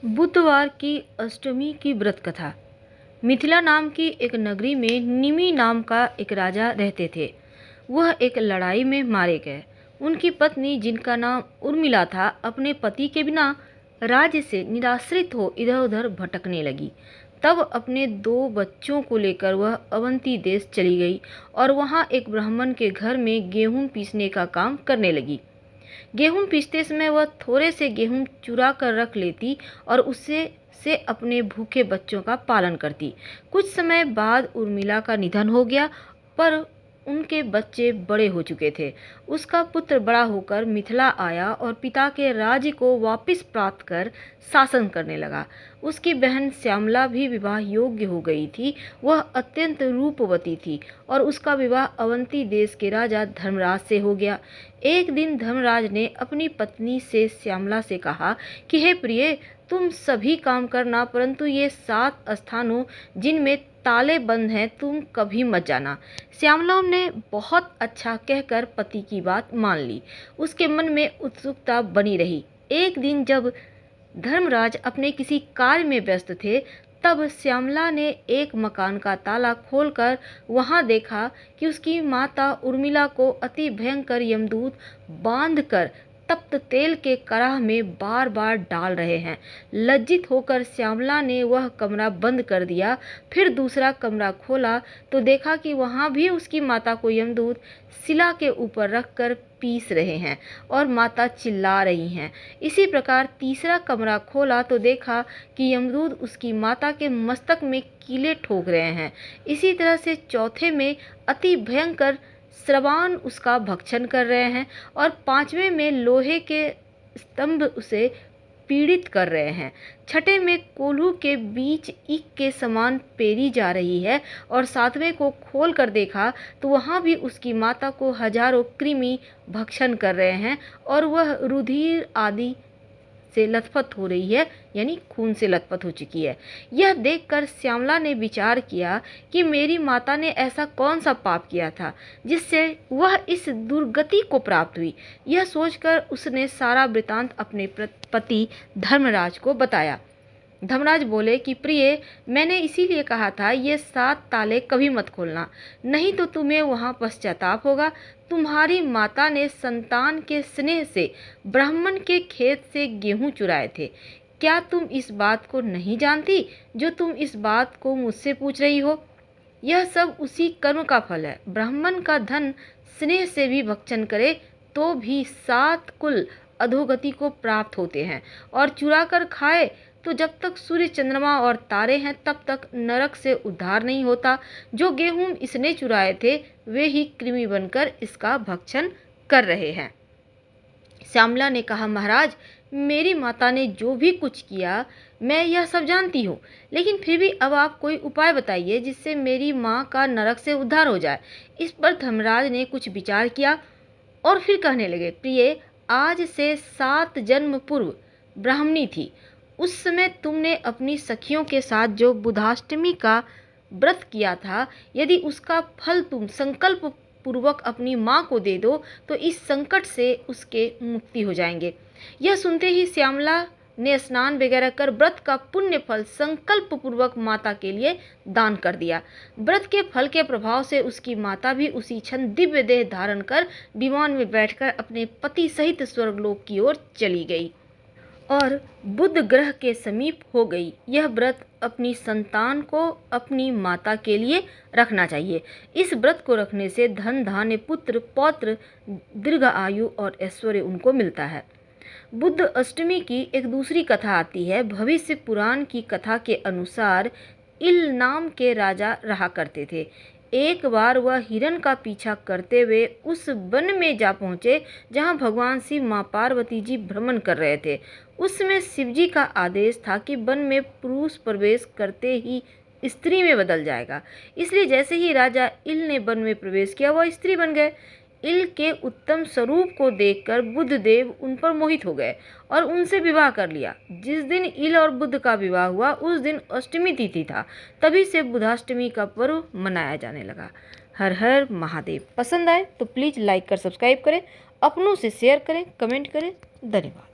बुधवार की अष्टमी की व्रत कथा। मिथिला नाम की एक नगरी में निमि नाम का एक राजा रहते थे। वह एक लड़ाई में मारे गए। उनकी पत्नी, जिनका नाम उर्मिला था, अपने पति के बिना राज्य से निराश्रित हो इधर उधर भटकने लगी। तब अपने 2 बच्चों को लेकर वह अवंती देश चली गई और वहां एक ब्राह्मण के घर में गेहूं पीसने का काम करने लगी। गेहूं पीसते समय वह थोड़े से गेहूं चुरा कर रख लेती और उससे से अपने भूखे बच्चों का पालन करती। कुछ समय बाद उर्मिला का निधन हो गया, पर उनके बच्चे बड़े हो चुके थे। उसका पुत्र बड़ा होकर मिथिला आया और पिता के राज्य को वापस प्राप्त कर शासन करने लगा। उसकी बहन श्यामला भी विवाह योग्य हो गई थी। वह अत्यंत रूपवती थी और उसका विवाह अवंती देश के राजा धर्मराज से हो गया। एक दिन धर्मराज ने अपनी पत्नी से श्यामला से कहा कि हे प्रिय, तुम सभी काम करना, परंतु ये 7 स्थानों जिनमें ताले बंद हैं, तुम कभी मत जाना। श्यामला ने बहुत अच्छा कहकर पति की बात मान ली। उसके मन में उत्सुकता बनी रही। एक दिन जब धर्मराज अपने किसी कार्य में व्यस्त थे, तब श्यामला ने एक मकान का ताला खोलकर वहां देखा कि उसकी माता उर्मिला को अति भयंकर यमदूत बांधकर तप्त तेल के कड़ाह में बार बार डाल रहे हैं। लज्जित होकर श्यामला ने वह कमरा बंद कर दिया। फिर दूसरा कमरा खोला तो देखा कि वहां भी उसकी माता को यमदूत शिला के ऊपर रखकर पीस रहे हैं और माता चिल्ला रही हैं। इसी प्रकार तीसरा कमरा खोला तो देखा कि यमदूत उसकी माता के मस्तक में कीले ठोक रहे हैं। इसी तरह से चौथे में अति भयंकर श्रवाण उसका भक्षण कर रहे हैं और 5वें में लोहे के स्तंभ उसे पीड़ित कर रहे हैं। छठे में कोल्हू के बीच ईख के समान पेरी जा रही है और 7वें को खोल कर देखा तो वहां भी उसकी माता को हजारों कृमि भक्षण कर रहे हैं और वह रुधिर आदि से लथपथ हो रही है, यानी खून से लथपथ हो चुकी है। यह देखकर श्यामला ने विचार किया कि मेरी माता ने ऐसा कौन सा पाप किया था जिससे वह इस दुर्गति को प्राप्त हुई। यह सोचकर उसने सारा वृतांत अपने पति धर्मराज को बताया। धर्मराज बोले कि प्रिय, मैंने इसीलिए कहा था ये 7 ताले कभी मत खोलना, नहीं तो तुम्हें वहां पश्चाताप होगा। तुम्हारी माता ने संतान के स्नेह से ब्राह्मण के खेत से गेहूं चुराए थे। क्या तुम इस बात को नहीं जानती जो तुम इस बात को मुझसे पूछ रही हो? यह सब उसी कर्म का फल है। ब्राह्मण का धन स्नेह से भी भक्षण करे तो भी 7 कुल अधोगति को प्राप्त होते हैं, और चुरा कर खाए तो जब तक सूर्य, चंद्रमा और तारे हैं तब तक नरक से उद्धार नहीं होता। जो गेहूं इसने चुराए थे वे ही कृमि बनकर इसका भक्षण कर रहे हैं। श्यामला ने कहा, महाराज, मेरी माता ने जो भी कुछ किया मैं यह सब जानती हूँ, लेकिन फिर भी अब आप कोई उपाय बताइए जिससे मेरी माँ का नरक से उद्धार हो जाए। इस पर धर्मराज ने कुछ विचार किया और फिर कहने लगे, प्रिय, आज से 7 जन्म पूर्व ब्राह्मणी थी। उस समय तुमने अपनी सखियों के साथ जो बुधाष्टमी का व्रत किया था, यदि उसका फल तुम संकल्प पूर्वक अपनी माँ को दे दो तो इस संकट से उसके मुक्ति हो जाएंगे। यह सुनते ही श्यामला ने स्नान वगैरह कर व्रत का पुण्य फल संकल्प पूर्वक माता के लिए दान कर दिया। व्रत के फल के प्रभाव से उसकी माता भी उसी क्षण दिव्य देह धारण कर विमान में बैठकर अपने पति सहित स्वर्गलोक की ओर चली गई और बुध ग्रह के समीप हो गई। यह व्रत अपनी संतान को अपनी माता के लिए रखना चाहिए। इस व्रत को रखने से धन, धान्य, पुत्र, पौत्र, दीर्घ आयु और ऐश्वर्य उनको मिलता है। बुद्ध अष्टमी की एक दूसरी कथा आती है। भविष्य पुराण की कथा के अनुसार इल नाम के राजा रहा करते थे। एक बार वह हिरण का पीछा करते हुए उस वन में जा पहुँचे जहाँ भगवान शिव, माँ पार्वती जी भ्रमण कर रहे थे। उस समय शिव जी का आदेश था कि वन में पुरुष प्रवेश करते ही स्त्री में बदल जाएगा। इसलिए जैसे ही राजा इल ने वन में प्रवेश किया वह स्त्री बन गए। इल के उत्तम स्वरूप को देखकर बुद्ध देव उन पर मोहित हो गए और उनसे विवाह कर लिया। जिस दिन इल और बुद्ध का विवाह हुआ उस दिन अष्टमी तिथि था। तभी से बुधाष्टमी का पर्व मनाया जाने लगा। हर हर महादेव। पसंद आए तो प्लीज़ लाइक कर सब्सक्राइब करें, अपनों से शेयर करें, कमेंट करें। धन्यवाद।